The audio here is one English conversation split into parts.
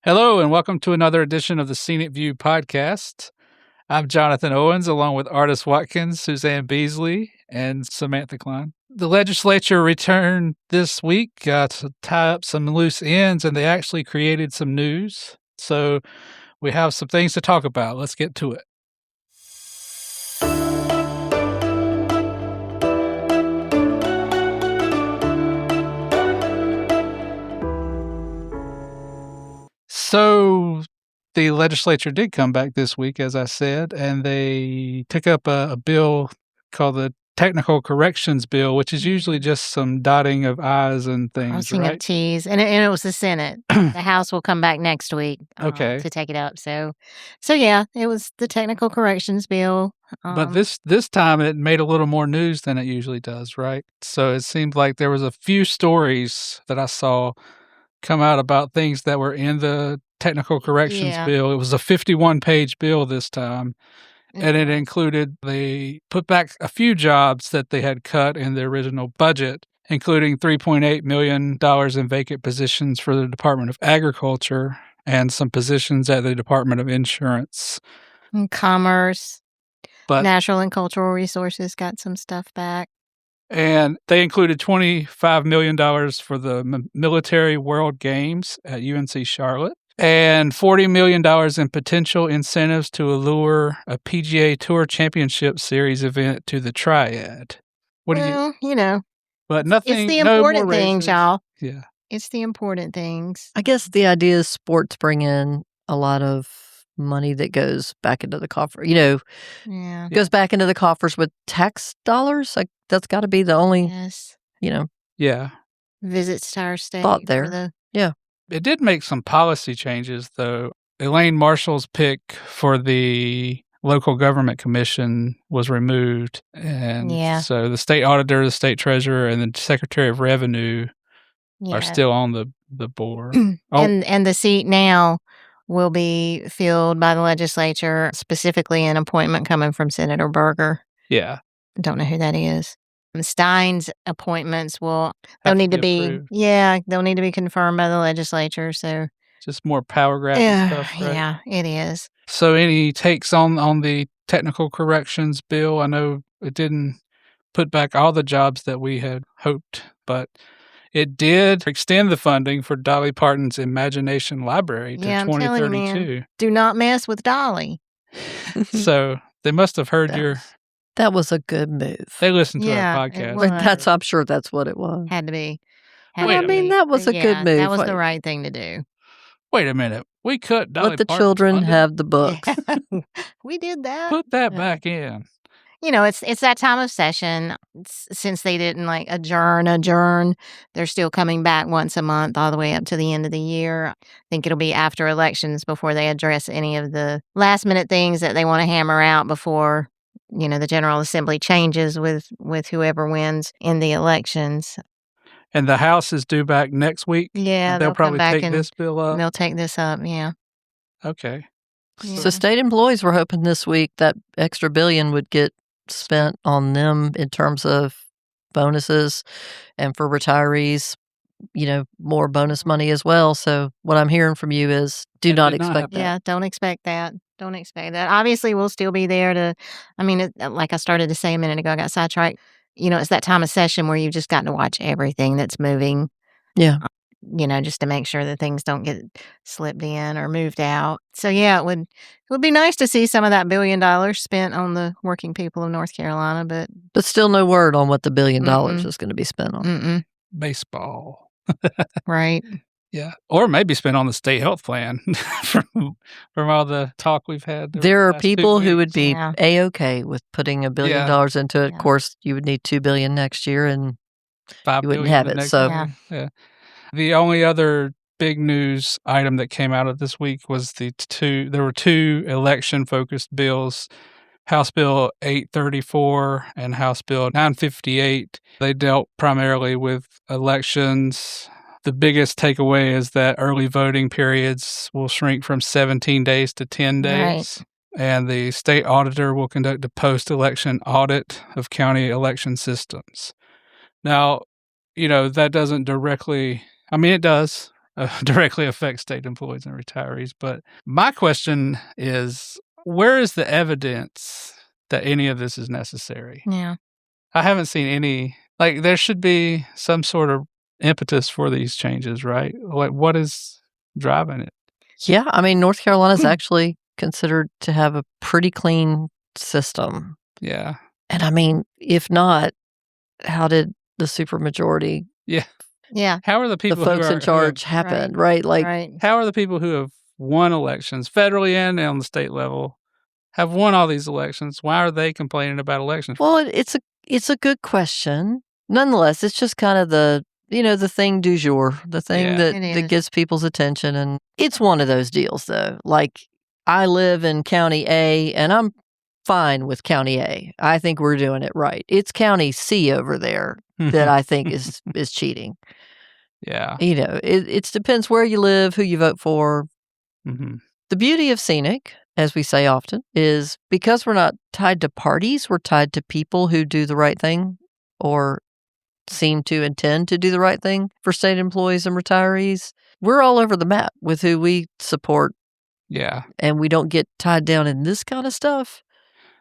Hello, and welcome to another edition of the Scenic View podcast. I'm Jonathan Owens, along with Artis Watkins, Suzanne Beasley, and Samantha Klein. The legislature returned this week to tie up some loose ends, and they actually created some news. So we have some things to talk about. Let's get to it. So the legislature did come back this week, as I said, and they took up a bill called the Technical Corrections Bill, which is usually just some dotting of I's and things, Crossing right? of T's. And it was the Senate. The House will come back next week Okay. to take it up. So yeah, it was the Technical Corrections Bill. But this time it made a little more news than it usually does, right? So it seemed like there was a few stories that I saw come out about things that were in the Technical Corrections Bill. It was a 51-page bill this time, and it included, they put back a few jobs that they had cut in the original budget, including $3.8 million in vacant positions for the Department of Agriculture and some positions at the Department of Insurance. And Commerce, but Natural and Cultural Resources got some stuff back. And they included $25 million for the Military World Games at UNC Charlotte and $40 million in potential incentives to allure a PGA Tour Championship Series event to the Triad. But nothing. It's the important things, y'all. Yeah. It's the important things. I guess the idea is sports bring in a lot of money that goes back into the coffer, goes back into the coffers with tax dollars. Like that's got to be the only, visits to our state. Thought there. It did make some policy changes, though. Elaine Marshall's pick for the local government commission was removed. And so the state auditor, the state treasurer, and the secretary of revenue are still on the board. And the seat now will be filled by the legislature, specifically an appointment coming from Senator Berger. Yeah. I don't know who that is. Stein's appointments they'll need to be confirmed by the legislature. So just more power grab stuff, right? Yeah, it is. So any takes on the Technical Corrections Bill? I know it didn't put back all the jobs that we had hoped, but it did extend the funding for Dolly Parton's Imagination Library to 2032. I'm telling you, man, do not mess with Dolly. So they must have heard That was a good move. They listened to our podcast. I'm sure that's what it was. Had to be. That was a good move. That was the right thing to do. Wait a minute. We cut Dolly Let the Parton's children funding? have the books. We did that. Put that back in. It's that time of session. Since they didn't adjourn, they're still coming back once a month all the way up to the end of the year. I think it'll be after elections before they address any of the last minute things that they want to hammer out before, the General Assembly changes with whoever wins in the elections. And the House is due back next week? Yeah. They'll probably take this bill up? They'll take this up, yeah. Okay. Yeah. So state employees were hoping this week that extra $1 billion would get spent on them in terms of bonuses, and for retirees, more bonus money as well. So what I'm hearing from you is do not expect that. Yeah, don't expect that. Don't expect that. Obviously, we'll still be there to, like I started to say a minute ago, I got sidetracked. It's that time of session where you've just got to watch everything that's moving. Yeah. Just to make sure that things don't get slipped in or moved out. So yeah, it would be nice to see some of that $1 billion spent on the working people of North Carolina, but still no word on what the $1 billion is going to be spent on. Baseball. Right. Yeah. Or maybe spent on the state health plan from all the talk we've had. There are people who would be A-okay with putting $1 billion into it. Yeah. Of course, you would need $2 billion next year and $5 you wouldn't billion have the it. next So year. The only other big news item that came out of this week was there were two election-focused bills, House Bill 834 and House Bill 958. They dealt primarily with elections. The biggest takeaway is that early voting periods will shrink from 17 days to 10 days. Right. And the state auditor will conduct a post-election audit of county election systems. Now, that doesn't directly, it does, directly affect state employees and retirees. But my question is, where is the evidence that any of this is necessary? Yeah. I haven't seen any. Like, there should be some sort of impetus for these changes, right? Like, what is driving it? Yeah, I mean, North Carolina's actually considered to have a pretty clean system. Yeah. And I mean, if not, how did the supermajority, Yeah. Yeah. How are the the people folks in who charge happen, right? Like, Right. how are the people who have won elections federally and on the state level have won all these elections? Why are they complaining about elections? well, it's a good question. Nonetheless, it's just kind of the the thing du jour, the thing Yeah. that It that is. gets people's attention, and it's one of those deals though. Like, I live in County A, and I'm fine with County A. I think we're doing it right. It's County C over there that I think is cheating. Yeah. It depends where you live, who you vote for. Mhm. The beauty of scenic, as we say often, is because we're not tied to parties, we're tied to people who do the right thing or seem to intend to do the right thing for state employees and retirees. We're all over the map with who we support, Yeah. and we don't get tied down in this kind of stuff.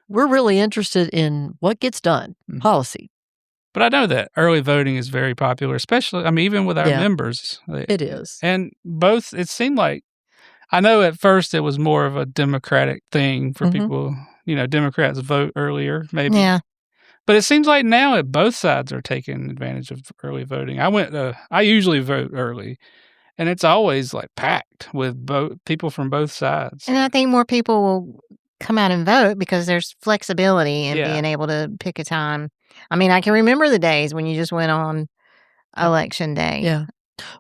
We're really interested in what gets done, Mhm. policy. But I know that early voting is very popular, especially, I mean, even with our Yeah. members. It is. And both, it seemed like, I know at first it was more of a Democratic thing for Mhm. people, Democrats vote earlier, maybe. Yeah. But it seems like now both sides are taking advantage of early voting. I usually vote early, and it's always like packed with people from both sides. And I think more people will come out and vote because there's flexibility in Yeah. being able to pick a time. I mean, I can remember the days when you just went on election day. Yeah.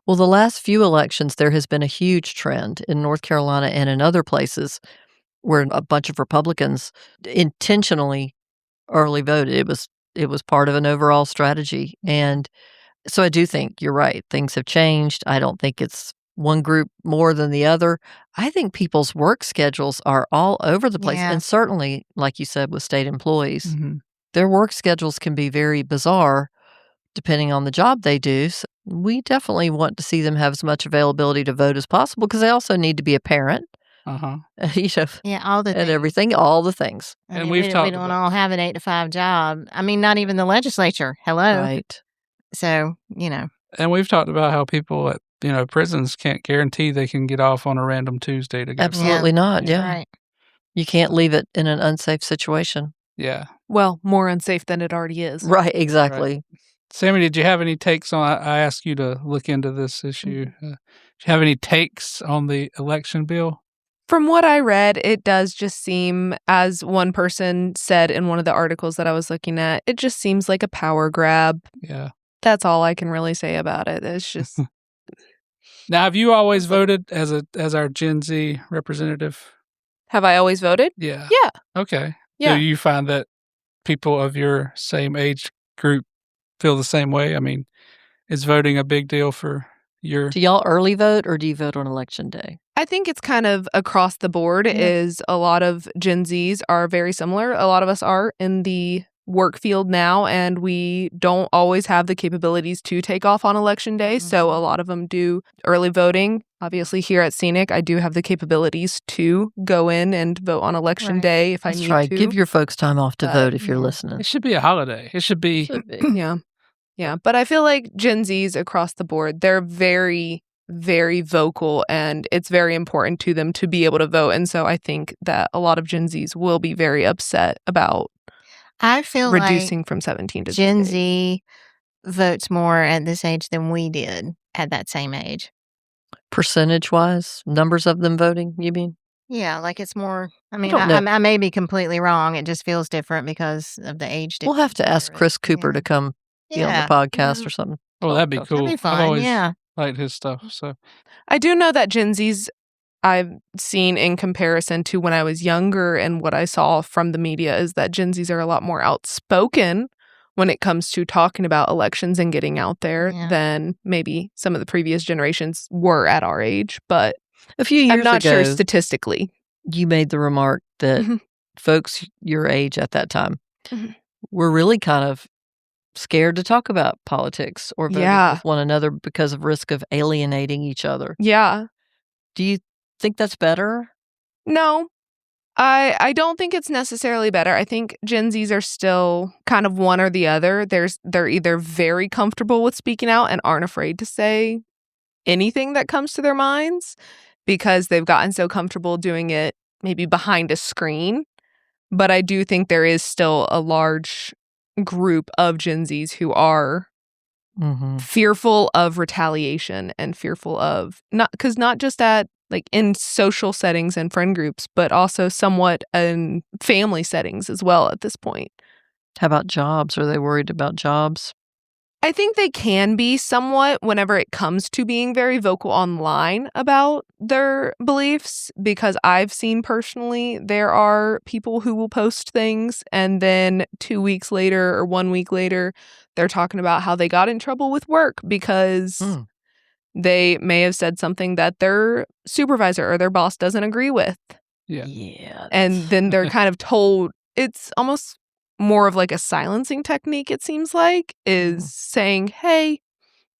Well, the last few elections, there has been a huge trend in North Carolina and in other places where a bunch of Republicans intentionally early voted. It was part of an overall strategy. And so I do think you're right. Things have changed. I don't think it's one group more than the other. I think people's work schedules are all over the place. Yeah. And certainly, like you said, with state employees, Mhm. their work schedules can be very bizarre depending on the job they do. So we definitely want to see them have as much availability to vote as possible because they also need to be a parent, Uh-huh. Yeah, all the and things. everything, all the things. I And mean, we've we talked don't about- all have an 8 to 5 job. I mean, not even the legislature. Hello. Right. So, And we've talked about how people at, prisons can't guarantee they can get off on a random Tuesday to go. Absolutely not. Yeah. right. You can't leave it in an unsafe situation. Yeah. Well, more unsafe than it already is. Right. Exactly. Sammy, did you have any takes on? I asked you to look into this issue. Mm-hmm. Do you have any takes on the election bill? From what I read, it does just seem, as one person said in one of the articles that I was looking at, it just seems like a power grab. Yeah. That's all I can really say about it. It's just Now, have you always voted as our Gen Z representative? have I always voted? Yeah. Yeah. Okay. Yeah. Do you find that people of your same age group feel the same way? I mean, is voting a big deal for your? Do y'all early vote or do you vote on election day? I think it's kind of across the board. Yeah. Is a lot of Gen Zs are very similar. A lot of us are in the work field now, and we don't always have the capabilities to take off on election day. So a lot of them do early voting. Obviously, here at Scenic, I do have the capabilities to go in and vote on election Right. day if That's I need right. to. Give your folks time off to vote if you're yeah. listening. It should be a holiday. It should be. Should be. Yeah. Yeah. But I feel like Gen Zs across the board, they're very, very vocal, and it's very important to them to be able to vote. And so I think that a lot of Gen Zs will be very upset about I feel reducing from 17 to like Gen 8. Z votes more at this age than we did at that same age. Percentage-wise, numbers of them voting, you mean? Yeah, like it's more. I mean, don't know. I may be completely wrong. It just feels different because of the age difference. We'll have to ask there Chris is. Cooper Yeah. to come be on Yeah. the podcast Mhm. or something. Oh, that'd be Talk- cool. That'd be fun. I've always Yeah. liked his stuff. So I do know that Gen Zs I've seen in comparison to when I was younger and what I saw from the media is that Gen Zs are a lot more outspoken when it comes to talking about elections and getting out there Yeah. than maybe some of the previous generations were at our age. But A few years I'm not ago, sure statistically. you made the remark that Mhm. folks your age at that time Mhm. were really kind of scared to talk about politics or voting Yeah. with one another because of risk of alienating each other. Yeah. Do you think that's better? No, I don't think it's necessarily better. I think Gen Zs are still kind of one or the other. They're either very comfortable with speaking out and aren't afraid to say anything that comes to their minds because they've gotten so comfortable doing it maybe behind a screen. But I do think there is still a large group of Gen Zs who are fearful of retaliation and fearful of not just at like in social settings and friend groups, but also somewhat in family settings as well at this point. How about jobs? Are they worried about jobs? I think they can be somewhat whenever it comes to being very vocal online about their beliefs, because I've seen personally there are people who will post things and then 2 weeks later or 1 week later, they're talking about how they got in trouble with work because they may have said something that their supervisor or their boss doesn't agree with. Yeah. And then they're kind of told, it's almost more of like a silencing technique, it seems like, is saying, hey,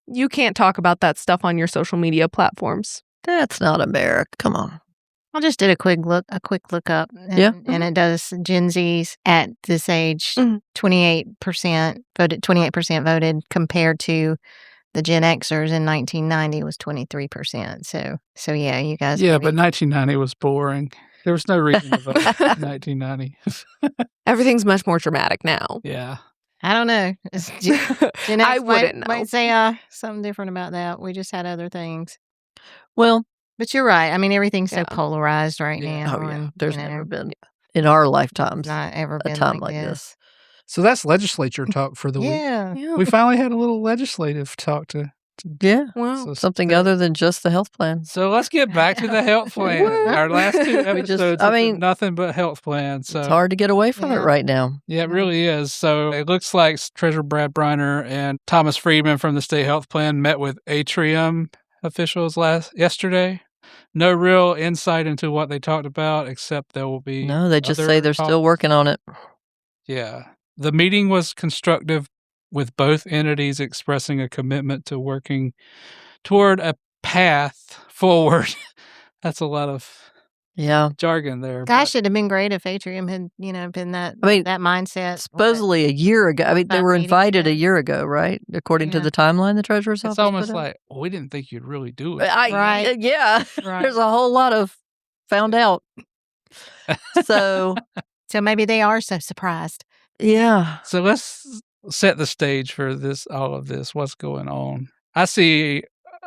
you can't talk about that stuff on your social media platforms. That's not America. Come on. I just did a quick look up. And it does Gen Zs at this age, 28% voted compared to the Gen Xers in 1990 was 23%. So yeah, you guys. Yeah, but 1990 was boring. There was no reason to vote in 1990. Everything's much more dramatic now. Yeah. I don't know. Gen X I wouldn't know. might say something different about that. We just had other things. Well, but you're right. I mean, everything's so polarized right now. Oh, yeah. And, There's never been, in our lifetimes, not ever a been time like this. So that's legislature talk for the week. Yeah. We finally had a little legislative talk to Well, something other than just the health plan. So let's get back to the health plan. Our last two episodes have been nothing but health plan. So it's hard to get away from it right now. Yeah, it really is. So it looks like Treasurer Brad Briner and Thomas Friedman from the state health plan met with Atrium officials yesterday. No real insight into what they talked about, except there will be No, they just say they're still working on it. Yeah. The meeting was constructive, with both entities expressing a commitment to working toward a path forward. That's a lot of jargon there. Gosh, it'd have been great if Atrium had, been that that mindset. Supposedly a year ago. I mean, they were invited a year ago, right? According to the timeline the treasurer's office. It's almost like, we didn't think you'd really do it. Right. Yeah. Right. There's a whole lot of found out. So maybe they are so surprised. Yeah. So let's set the stage for all of this. What's going on? I see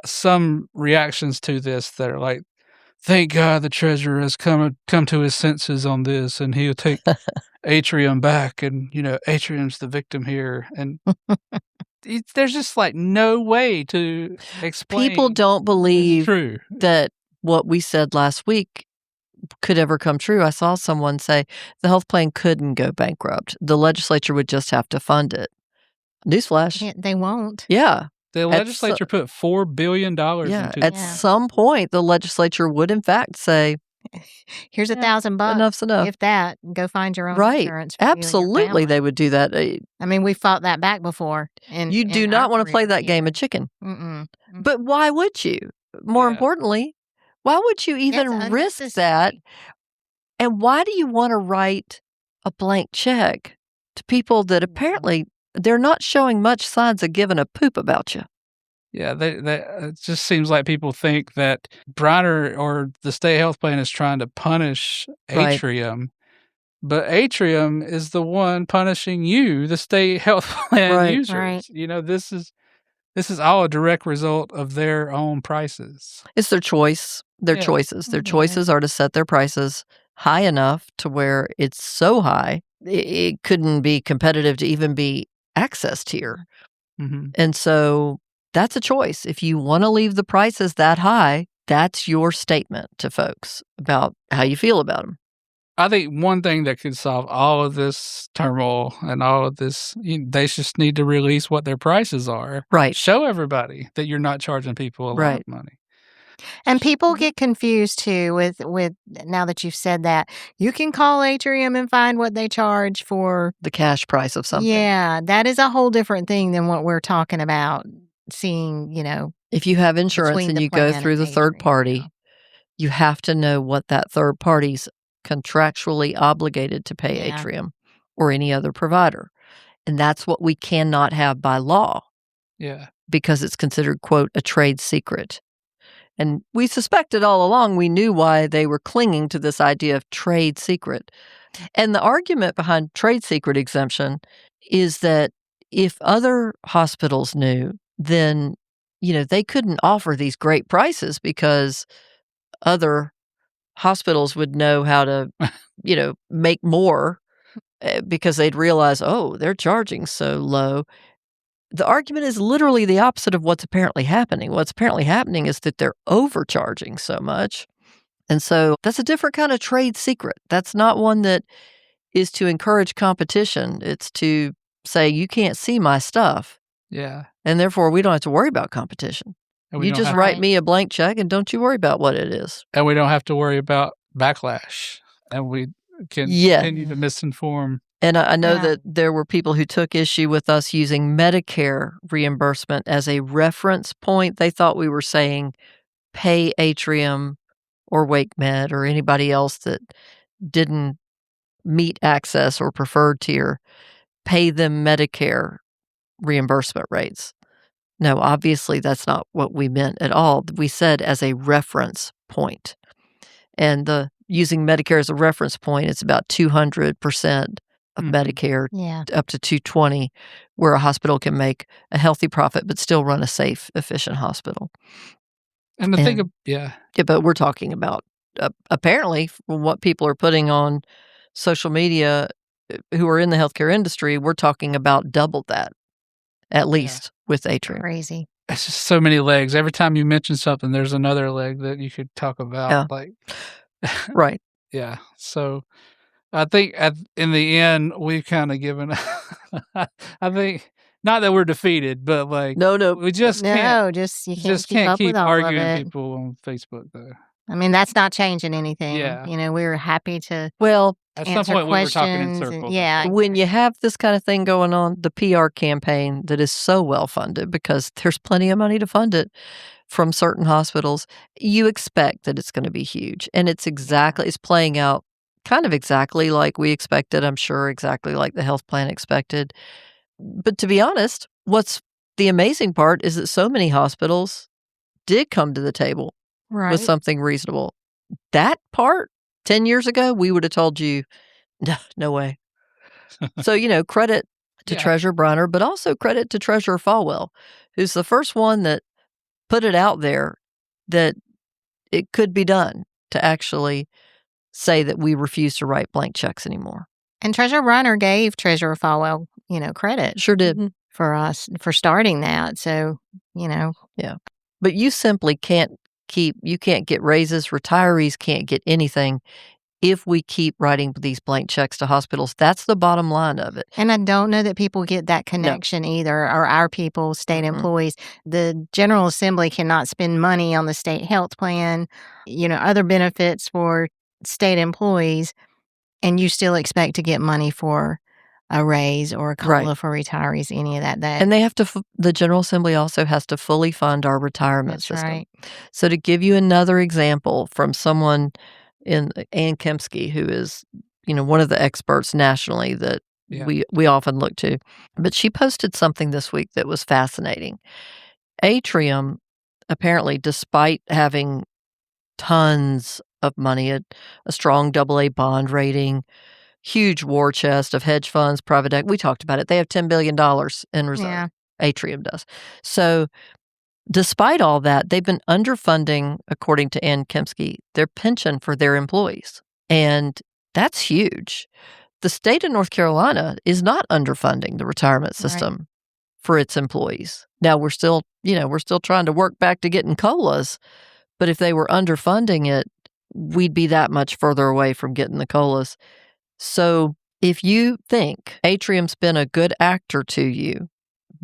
some reactions to this that are like, thank God the treasurer has come to his senses on this, and he'll take Atrium back, and Atrium's the victim here. And there's just like no way to explain. People don't believe that what we said last week could ever come true. I saw someone say the health plan couldn't go bankrupt. The legislature would just have to fund it. Newsflash. They won't. Yeah. The legislature put $4 billion into At some point, the legislature would, in fact, say, here's $1,000. Enough's enough. If that, go find your own insurance. Right. Absolutely, they would do that. I mean, we fought that back before. You do not want to play that game of chicken. But why would you? More importantly, why would you even risk that? And why do you want to write a blank check to people that apparently they're not showing much signs of giving a poop about you? Yeah, it just seems like people think that Briner or the state health plan is trying to punish Atrium, but Atrium is the one punishing you, the state health plan users. Right. This is all a direct result of their own prices. It's their choice. Their choices. Their choices are to set their prices high enough to where it's so high it couldn't be competitive to even be accessed here. And so that's a choice. If you want to leave the prices that high, that's your statement to folks about how you feel about them. I think one thing that could solve all of this turmoil and all of this, they just need to release what their prices are. Right. Show everybody that you're not charging people a lot of money. And people get confused too with now that you've said that. You can call Atrium and find what they charge for. The cash price of something. Yeah, that is a whole different thing than what we're talking about seeing, If you have insurance between and the you go plan through and the third Atrium, party, you have to know what that third party's contractually obligated to pay Yeah. Atrium or any other provider. And that's what we cannot have by law Yeah. because it's considered, quote, a trade secret. And we suspected all along, we knew why they were clinging to this idea of trade secret. And the argument behind trade secret exemption is that if other hospitals knew, then, they couldn't offer these great prices because other hospitals would know how to, make more because they'd realize, oh, they're charging so low. The argument is literally the opposite of what's apparently happening. What's apparently happening is that they're overcharging so much. And so that's a different kind of trade secret. That's not one that is to encourage competition. It's to say, you can't see my stuff. Yeah. And therefore, we don't have to worry about competition. And we You don't just have, write me a blank check and don't you worry about what it is. and we don't have to worry about backlash. And we can Yeah. continue to misinform. And I know Yeah. that there were people who took issue with us using Medicare reimbursement as a reference point. They thought we were saying pay Atrium or WakeMed or anybody else that didn't meet access or preferred tier, pay them Medicare reimbursement rates. No, obviously that's not what we meant at all. We said as a reference point. And using Medicare as a reference point, it's about 200% of Medicare Yeah. up to 220, where a hospital can make a healthy profit but still run a safe, efficient hospital. And the thing, Yeah, but we're talking about apparently from what people are putting on social media who are in the healthcare industry, we're talking about double that, at least with Atrium. Crazy. it's just so many legs. Every time you mention something, there's another leg that you could talk about. Yeah. Like, Right. yeah. So I think in the end, we've kind of given. I think not that we're defeated, but like No. we just can't. You Just can't keep up with keep all of arguing it. people on Facebook though. I mean, that's not changing anything. Yeah. We're happy to Well, At some answer point, we were talking in questions. circles. Yeah. when you have this kind of thing going on, the PR campaign that is so well funded because there's plenty of money to fund it from certain hospitals, you expect that it's going to be huge. And it's playing out kind of exactly like we expected, I'm sure, exactly like the health plan expected. But to be honest, what's the amazing part is that so many hospitals did come to the table Right. with something reasonable. That part, 10 years ago, we would have told you, no way. So, credit to Yeah. Treasurer Briner, but also credit to Treasurer Falwell, who's the first one that put it out there that it could be done to actually say that we refuse to write blank checks anymore. And Treasurer Briner gave Treasurer Falwell, credit Sure did. for us for starting that. So, But you simply can't get raises. Retirees can't get anything if we keep writing these blank checks to hospitals. That's the bottom line of it. And I don't know that people get that connection either, or our people, state employees. The General Assembly cannot spend money on the state health plan, other benefits for state employees, and you still expect to get money for a raise or a COLA Right. for retirees, any of that. And they have to, the General Assembly also has to fully fund our retirement That's system. right. So to give you another example from someone in Ann Kempsky, who is, one of the experts nationally that Yeah. we often look to, but she posted something this week that was fascinating. Atrium, apparently, despite having tons of money, a strong AA bond rating, huge war chest of hedge funds, private equity. We talked about it. They have $10 billion in reserve. Yeah. Atrium does. So despite all that, they've been underfunding, according to Ann Kempsky, their pension for their employees. And that's huge. The state of North Carolina is not underfunding the retirement system for its employees. Now we're still trying to work back to getting COLAs, but if they were underfunding it, we'd be that much further away from getting the COLAs. So if you think Atrium's been a good actor to you,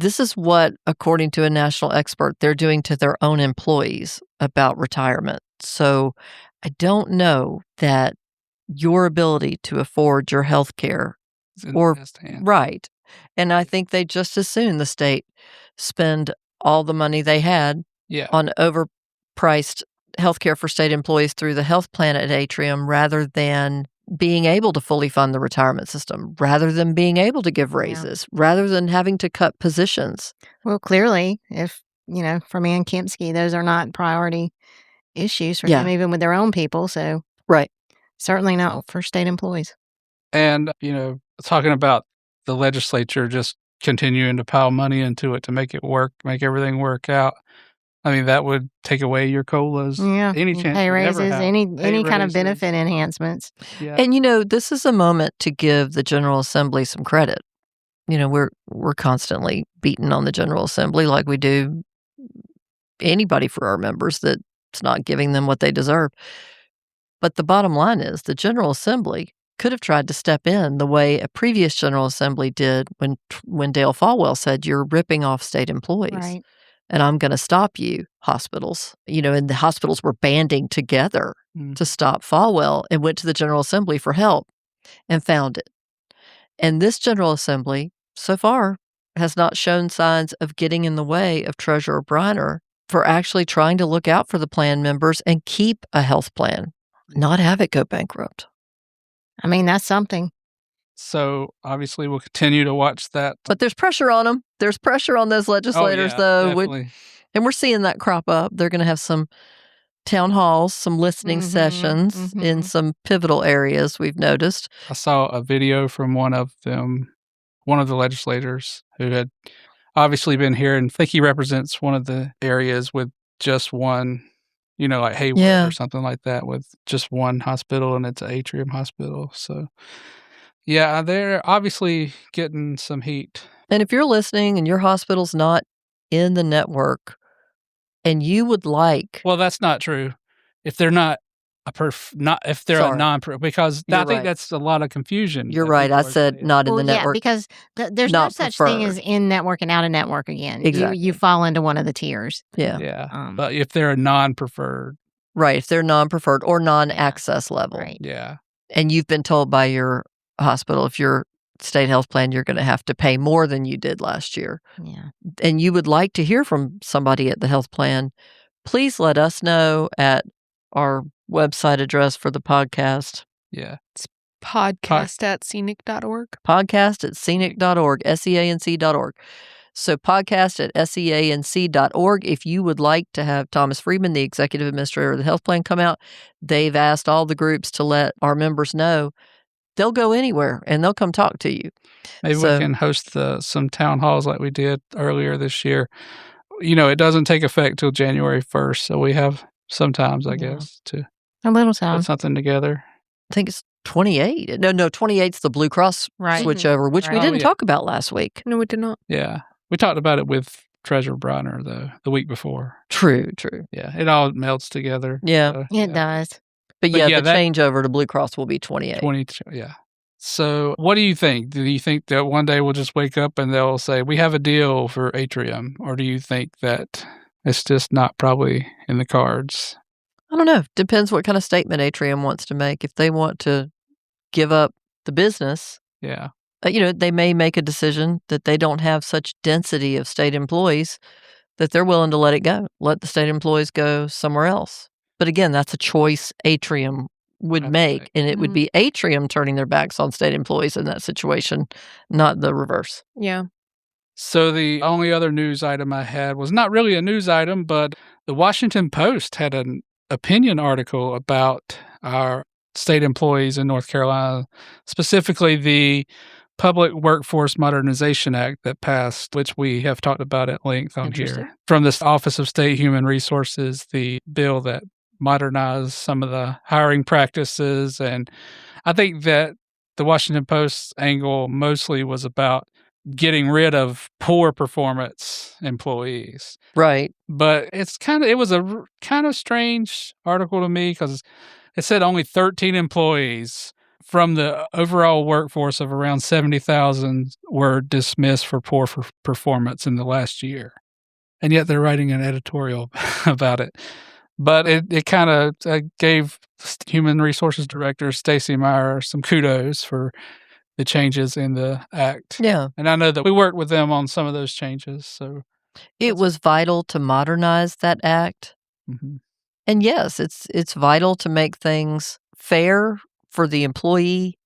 this is what, according to a national expert, they're doing to their own employees about retirement. So I don't know that your ability to afford your health care It's in or the best hand. right. And I think they just as soon the state spend all the money they had Yeah. on overpriced healthcare for state employees through the health plan at Atrium rather than being able to fully fund the retirement system, rather than being able to give raises, rather than having to cut positions. Well, clearly, if, for Ann Kempsky, those are not priority issues for them, even with their own people. So, Right. certainly not for state employees. And, talking about the legislature just continuing to pile money into it to make it work, make everything work out. I mean, that would take away your COLAs. Yeah. Any chance Pay you'd ever raises, have. any Pay kind of raises. benefit enhancements. Yeah. And this is a moment to give the General Assembly some credit. We're constantly beaten on the General Assembly like we do anybody for our members that's not giving them what they deserve. But the bottom line is the General Assembly could have tried to step in the way a previous General Assembly did when Dale Falwell said, you're ripping off state employees. Right. And I'm going to stop you, hospitals. And the hospitals were banding together to stop Falwell and went to the General Assembly for help and found it. And this General Assembly, so far, has not shown signs of getting in the way of Treasurer Briner for actually trying to look out for the plan members and keep a health plan, not have it go bankrupt. I mean, that's something. So obviously we'll continue to watch that. But there's pressure on them. There's pressure on those legislators, though. Definitely. And we're seeing that crop up. They're going to have some town halls, some listening sessions in some pivotal areas we've noticed. I saw a video from one of the legislators who had obviously been here, and I think he represents one of the areas with just one, like Hayward or something like that, with just one hospital, and it's an Atrium hospital. So, yeah, they're obviously getting some heat. And if you're listening and your hospital's not in the network and you would like... Well, that's not true. If they're not if they're a non-pro, because I think that's a lot of confusion. You're right. I said not in the network. Yeah, because there's no such thing as in network and out of network again. Exactly. You fall into one of the tiers. Yeah. Yeah. But if they're a non-preferred. Right. If they're non-preferred or non-access level. Right. Yeah. And you've been told by your hospital, if your state health plan, you're going to have to pay more than you did last year. Yeah. And you would like to hear from somebody at the health plan, please let us know at our website address for the podcast. Yeah. It's podcast@scenic.org. Podcast@scenic.org, SEANC.org. So podcast@SEANC.org. If you would like to have Thomas Friedman, the executive administrator of the health plan, come out, they've asked all the groups to let our members know. They'll go anywhere and they'll come talk to you. Maybe we can host some town halls like we did earlier this year. It doesn't take effect till January 1st, so we have sometimes, I guess, to a little time. Put something together. I think it's 28. No, 28's the Blue Cross switchover, which we didn't talk about last week. No, we did not. Yeah. We talked about it with Treasurer Briner, though, the week before. True. Yeah. It all melts together. Yeah. So, it does. But the changeover to Blue Cross will be 28. Yeah. So what do you think? Do you think that one day we'll just wake up and they'll say, we have a deal for Atrium? Or do you think that it's just not probably in the cards? I don't know. Depends what kind of statement Atrium wants to make. If they want to give up the business, they may make a decision that they don't have such density of state employees that they're willing to let it go. Let the state employees go somewhere else. But again, that's a choice Atrium would make, and it would be Atrium turning their backs on state employees in that situation, not the reverse. Yeah. So the only other news item I had was not really a news item, but the Washington Post had an opinion article about our state employees in North Carolina, specifically the Public Workforce Modernization Act that passed, which we have talked about at length on here. From this Office of State Human Resources, the bill that modernized some of the hiring practices. And I think that the Washington Post's angle mostly was about getting rid of poor performance employees. Right. But it was a kind of strange article to me because it said only 13 employees from the overall workforce of around 70,000 were dismissed for poor performance in the last year. And yet they're writing an editorial about it. But it kind of gave Human Resources Director Stacey Meyer some kudos for the changes in the act. Yeah. And I know that we worked with them on some of those changes. So it was vital to modernize that act. Mm-hmm. And yes, it's vital to make things fair for the employee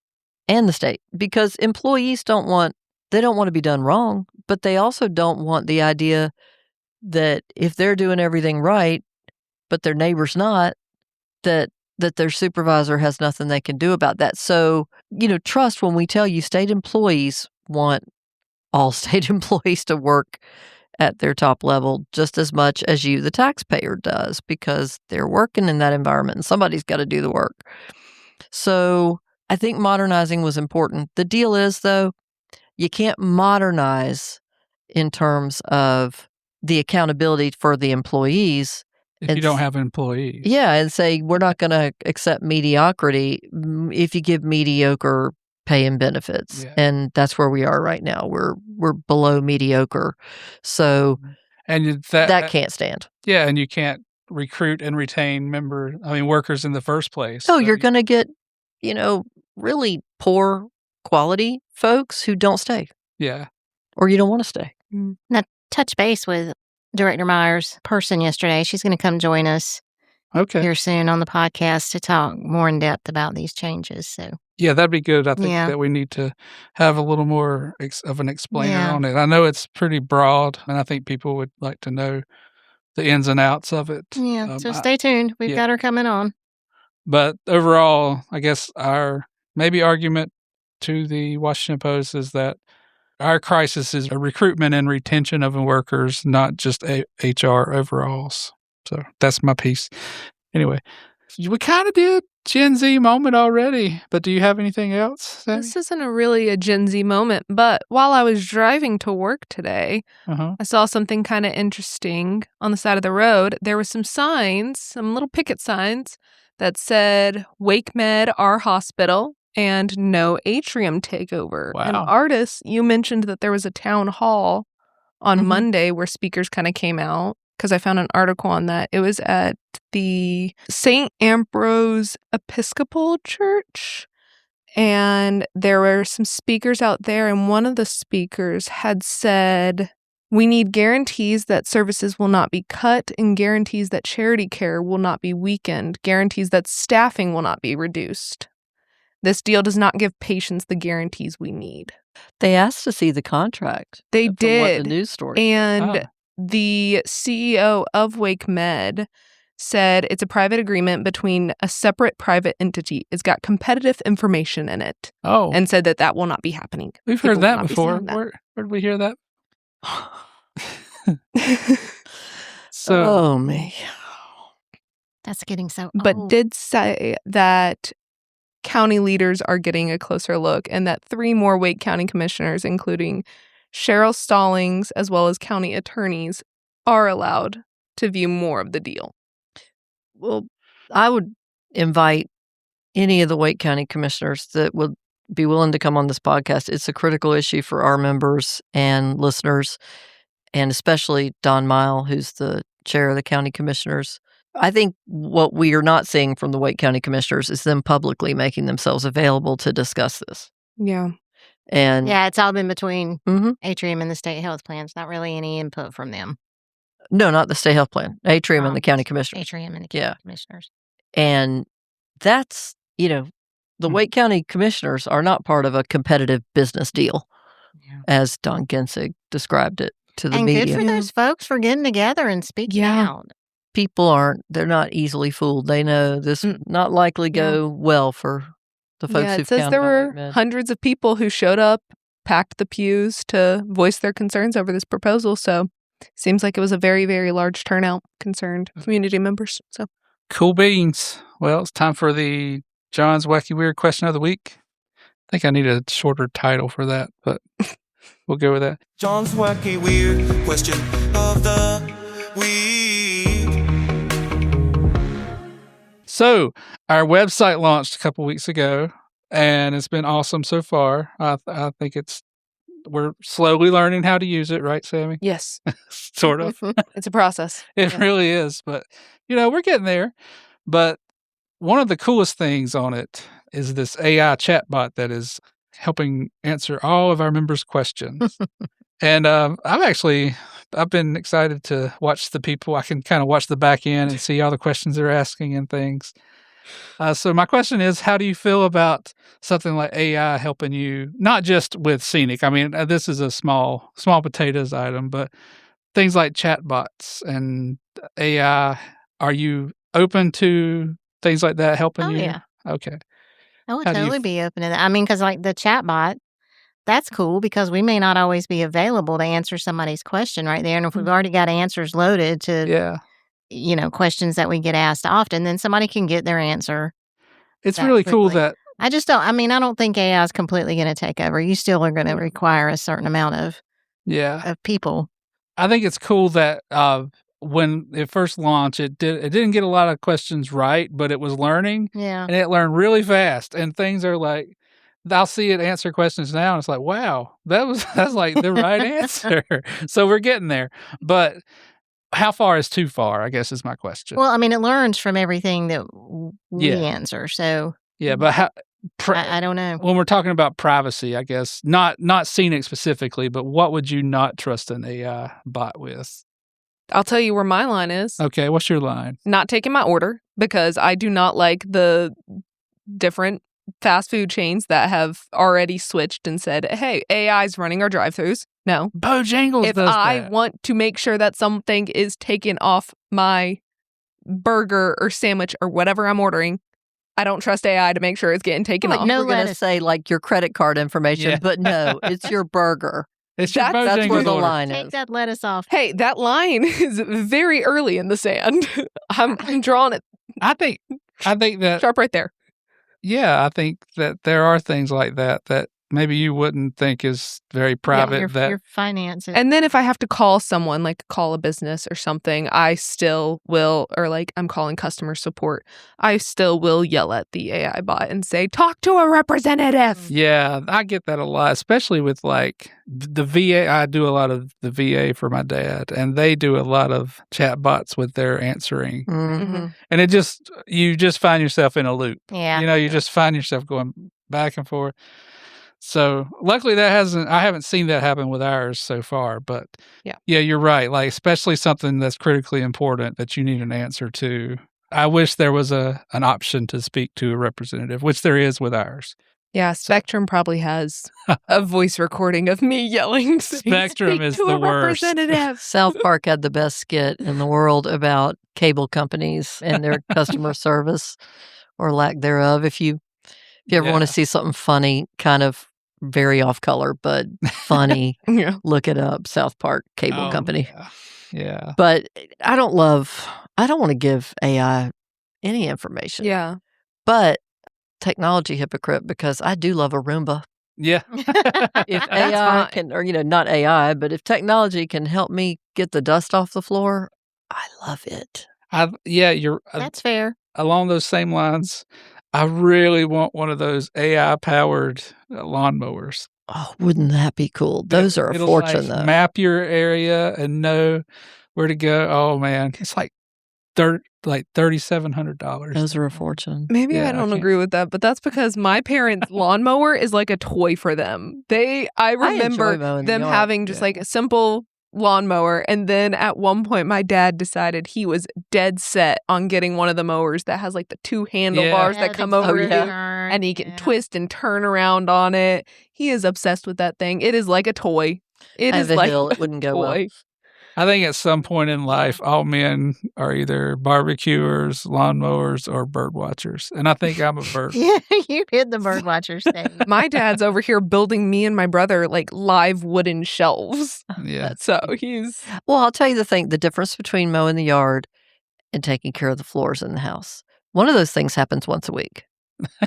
and the state, because employees don't want to be done wrong, but they also don't want the idea that if they're doing everything right, but their neighbor's not, that their supervisor has nothing they can do about that. So, trust when we tell you state employees want all state employees to work at their top level just as much as you, the taxpayer, does, because they're working in that environment and somebody's got to do the work. So I think modernizing was important. The deal is, though, you can't modernize in terms of the accountability for the employees if you don't have employees. Yeah, and say we're not going to accept mediocrity if you give mediocre pay and benefits. Yeah. And that's where we are right now. We're below mediocre. So and that can't stand. Yeah, and you can't recruit and retain workers in the first place. Oh, so you're going to get, really poor quality folks who don't stay. Yeah. Or you don't want to stay. Now, touch base with Director Meyer's person yesterday. She's going to come join us here soon on the podcast to talk more in depth about these changes. So yeah, that'd be good. I think that we need to have a little more of an explainer on it. I know it's pretty broad, and I think people would like to know the ins and outs of it. Yeah, so stay tuned. We've got her coming on. But overall, I guess our maybe argument to the Washington Post is that our crisis is a recruitment and retention of workers, not just HR overalls. So that's my piece. Anyway, we kind of did Gen Z moment already, but do you have anything else, Sammy? This isn't really a Gen Z moment, but while I was driving to work today, I saw something kind of interesting on the side of the road. There were some signs, some little picket signs that said, "Wake Med, our hospital," and "No Atrium takeover." Wow. And artists, you mentioned that there was a town hall on Monday where speakers kind of came out, because I found an article on that. It was at the St. Ambrose Episcopal Church, and there were some speakers out there, and one of the speakers had said, "We need guarantees that services will not be cut, and guarantees that charity care will not be weakened, guarantees that staffing will not be reduced. This deal does not give patients the guarantees we need." They asked to see the contract. They did. The news story. And the CEO of Wake Med said it's a private agreement between a separate private entity. It's got competitive information in it. Oh. And said that will not be happening. We've heard that before. Where did we hear that? Oh, me. That's getting so But old. did say that county leaders are getting a closer look, and that 3 more Wake County commissioners, including Cheryl Stallings, as well as county attorneys, are allowed to view more of the deal. Well, I would invite any of the Wake County commissioners that would be willing to come on this podcast. It's a critical issue for our members and listeners, and especially Don Mile, who's the chair of the county commissioners. I think what we are not seeing from the Wake County commissioners is them publicly making themselves available to discuss this. Yeah. And it's all been between Atrium and the state health plans. Not really any input from them. No, not the state health plan. Atrium and the county commissioners. Atrium and the county commissioners. And that's, the Wake County commissioners are not part of a competitive business deal, as Don Gensig described it to the media. And good for those folks for getting together and speaking out. People they're not easily fooled. They know this not likely go well for the folks who've it says there were hundreds of people who showed up, packed the pews to voice their concerns over this proposal. So seems like it was a very, very large turnout, concerned community members. So cool beans. Well, it's time for the John's Wacky Weird Question of the Week. I think I need a shorter title for that, but we'll go with that. John's Wacky Weird Question of the Week. So, our website launched a couple weeks ago, and it's been awesome so far. I think we're slowly learning how to use it, right, Sammy? Yes. Sort of. It's a process. It Yeah. really is, but we're getting there. But one of the coolest things on it is this AI chatbot that is helping answer all of our members' questions. And I've been excited to watch the people. I can kind of watch the back end and see all the questions they're asking and things. So my question is, how do you feel about something like AI helping you, not just with scenic? I mean, this is a small potatoes item, but things like chatbots and AI, are you open to things like that helping Oh, you? yeah. Okay. I would How do you totally be open to that. I mean, because like the chatbot, that's cool because we may not always be available to answer somebody's question right there. And if we've already got answers loaded to, Yeah. questions that we get asked often, then somebody can get their answer It's that really cool quickly. that, I don't think AI is completely going to take over. You still are going to require a certain amount of people. I think it's cool that when it first launched, it didn't get a lot of questions right, but it was learning. Yeah. And it learned really fast. And things are like, I'll see it answer questions now, and it's like, wow, that's like the right answer. So we're getting there. But how far is too far, I guess is my question. Well, I mean, it learns from everything that we Yeah. answer. So Yeah, but how, I don't know. when we're talking about privacy, I guess, not scenic specifically, but what would you not trust an AI bot with? I'll tell you where my line is. Okay, what's your line? Not taking my order because I do not like the different fast food chains that have already switched and said, hey, AI's running our drive-thrus. No. Bojangles If does I that. want to make sure that something is taken off my burger or sandwich or whatever I'm ordering, I don't trust AI to make sure it's getting taken Like, off. no, we're going to say like your credit card information, Yeah. but no, it's your burger. It's your That's That's where Bojangles the order. line Take is. that lettuce off. Hey, that line is very early in the sand. I'm drawing it I think that sharp right there. yeah, I think that there are things like that maybe you wouldn't think is very private. Your finances. And then if I have to call someone, like call a business or something, I still will, or like I'm calling customer support, I still will yell at the AI bot and say, talk to a representative. Yeah, I get that a lot, especially with like the VA. I do a lot of the VA for my dad, and they do a lot of chat bots with their answering. Mhm. And you just find yourself in a loop. Yeah. You just find yourself going back and forth. So luckily I haven't seen that happen with ours so far, but yeah, you're right. Like, especially something that's critically important that you need an answer to. I wish there was an option to speak to a representative, which there is with ours. Yeah, Spectrum probably has a voice recording of me yelling. Spectrum is to the a worst. representative. South Park had the best skit in the world about cable companies and their customer service or lack thereof. If you ever want to see something funny, kind of very off color, but funny, look it up. South Park Cable Company. Yeah. But I don't want to give AI any information. Yeah. But technology hypocrite, because I do love a Roomba. Yeah. If AI can, or, not AI, but if technology can help me get the dust off the floor, I love it. You're That's fair. Along those same lines, I really want one of those AI-powered lawnmowers. Oh, wouldn't that be cool? Those are a fortune, though. Map your area and know where to go. Oh man, it's like $3,700. Those are a fortune. Maybe I don't agree with that, but that's because my parents' lawnmower is like a toy for them. I remember them having just like a simple lawnmower, and then at one point my dad decided he was dead set on getting one of the mowers that has like the two handlebars that come over you, and he can twist and turn around on it. He is obsessed with that thing. It is like a toy. It is like it wouldn't go well. I think at some point in life, all men are either barbecuers, lawnmowers, or bird watchers. And I think I'm a bird. Yeah, you hit the bird watcher stage. My dad's over here building me and my brother like live wooden shelves. Yeah. So Well, I'll tell you the difference between mowing the yard and taking care of the floors in the house. One of those things happens once a week.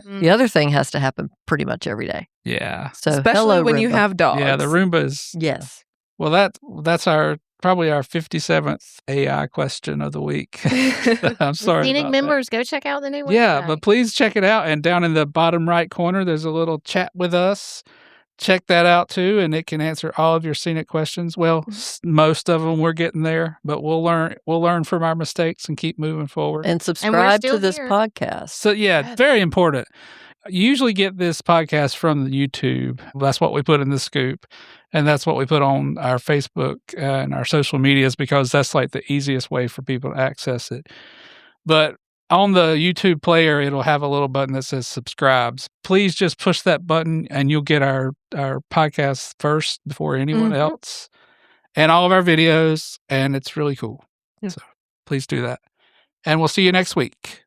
The other thing has to happen pretty much every day. Yeah. So especially hello, when Roomba. you have dogs. Yeah, the Roomba is. Yes. Well, that's our probably our 57th AI question of the week. I'm sorry Scenic about members, go check out the new that. website. Yeah, but please check it out. And down in the bottom right corner, there's a little chat with us. Check that out too, and it can answer all of your scenic questions. Well, most of them we're getting there, but we'll learn from our mistakes and keep moving forward. And subscribe still to this here. podcast. So yeah, very important. You usually get this podcast from the YouTube. That's what we put in the scoop. And that's what we put on our Facebook and our social medias because that's like the easiest way for people to access it. But on the YouTube player, it'll have a little button that says subscribes. Please just push that button and you'll get our podcast first before anyone else and all of our videos. And it's really cool. Yeah. So please do that. And we'll see you next week.